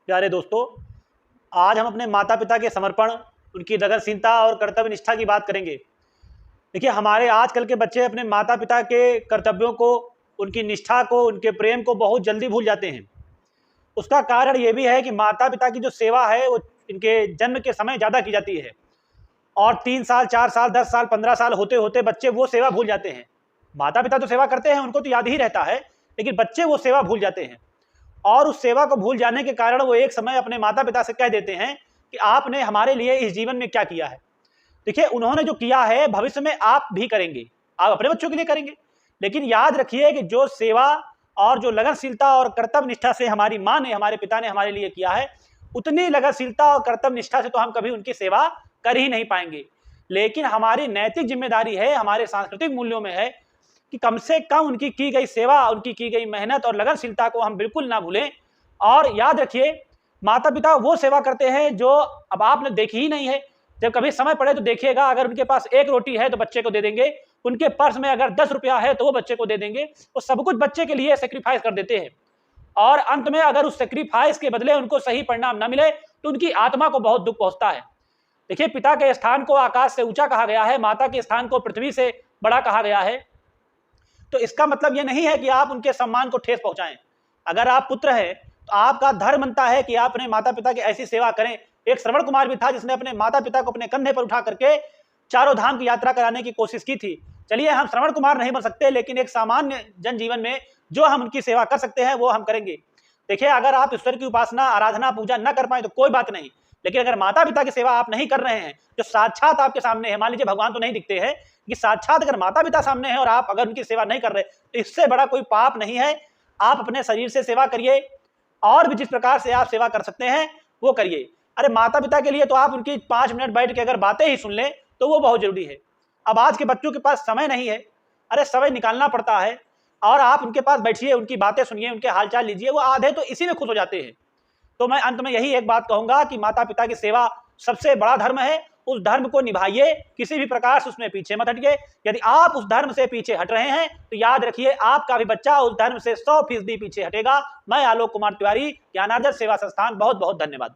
प्यारे दोस्तों, आज हम अपने माता पिता के समर्पण, उनकी लगनशीलता और कर्तव्य निष्ठा की बात करेंगे। देखिए, हमारे आजकल के बच्चे अपने माता पिता के कर्तव्यों को, उनकी निष्ठा को, उनके प्रेम को बहुत जल्दी भूल जाते हैं। उसका कारण ये भी है कि माता पिता की जो सेवा है वो इनके जन्म के समय ज़्यादा की जाती है, और 3 साल, 4 साल, 10 साल, 15 साल होते होते बच्चे वो सेवा भूल जाते हैं। माता पिता तो सेवा करते हैं, उनको तो याद ही रहता है, लेकिन बच्चे वो सेवा भूल जाते हैं। और उस सेवा को भूल जाने के कारण वो एक समय अपने माता पिता से कह देते हैं कि आपने हमारे लिए इस जीवन में क्या किया है। देखिए, उन्होंने जो किया है भविष्य में आप भी करेंगे, आप अपने बच्चों के लिए करेंगे। लेकिन याद रखिए कि जो सेवा और जो लगनशीलता और कर्तव्य निष्ठा से हमारी माँ ने, हमारे पिता ने हमारे लिए किया है, उतनी लगनशीलता और कर्तव्य निष्ठा से तो हम कभी उनकी सेवा कर ही नहीं पाएंगे। लेकिन हमारी नैतिक जिम्मेदारी है, हमारे सांस्कृतिक मूल्यों में है कि कम से कम उनकी की गई सेवा, उनकी की गई मेहनत और लगनशीलता को हम बिल्कुल ना भूलें। और याद रखिए, माता पिता वो सेवा करते हैं जो अब आपने देखी ही नहीं है। जब कभी समय पड़े तो देखिएगा, अगर उनके पास 1 रोटी है तो बच्चे को दे देंगे, उनके पर्स में अगर 10 रुपया है तो वो बच्चे को दे देंगे। वो सब कुछ बच्चे के लिए सेक्रीफाइस कर देते हैं, और अंत में अगर उस सेक्रीफाइस के बदले उनको सही परिणाम न मिले तो उनकी आत्मा को बहुत दुख पहुंचता है। देखिए, पिता के स्थान को आकाश से ऊंचा कहा गया है, माता के स्थान को पृथ्वी से बड़ा कहा गया है। तो इसका मतलब यह नहीं है कि आप उनके सम्मान को ठेस पहुंचाएं। अगर आप पुत्र हैं तो आपका धर्म बनता है कि आप अपने माता पिता की ऐसी सेवा करें। एक श्रवण कुमार भी था जिसने अपने माता पिता को अपने कंधे पर उठा करके चारों धाम की यात्रा कराने की कोशिश की थी। चलिए, हम श्रवण कुमार नहीं बन सकते, लेकिन एक सामान्य जनजीवन में जो हम उनकी सेवा कर सकते हैं वो हम करेंगे। देखिए, अगर आप ईश्वर की उपासना, आराधना, पूजा न कर पाए तो कोई बात नहीं, लेकिन अगर माता पिता की सेवा आप नहीं कर रहे हैं, जो साक्षात आपके सामने है, मान लीजिए भगवान तो नहीं दिखते हैं, कि साक्षात अगर माता पिता सामने है और आप अगर उनकी सेवा नहीं कर रहे तो इससे बड़ा कोई पाप नहीं है। आप अपने शरीर से सेवा करिए, और भी जिस प्रकार से आप सेवा कर सकते हैं वो करिए। अरे, माता पिता के लिए तो आप उनकी 5 मिनट बैठ के अगर बातें ही सुन लें तो वो बहुत जरूरी है। अब आज के बच्चों के पास समय नहीं है, अरे समय निकालना पड़ता है, और आप उनके पास बैठिए, उनकी बातें सुनिए, उनके हालचाल लीजिए, वो आधे तो इसी में खुश हो जाते हैं। तो मैं अंत में यही एक बात कहूंगा कि माता पिता की सेवा सबसे बड़ा धर्म है। उस धर्म को निभाइए, किसी भी प्रकार से उसमें पीछे मत हटिए। यदि आप उस धर्म से पीछे हट रहे हैं तो याद रखिए, आपका भी बच्चा उस धर्म से 100% पीछे हटेगा। मैं आलोक कुमार तिवारी, ज्ञानार्जन सेवा संस्थान, बहुत बहुत धन्यवाद।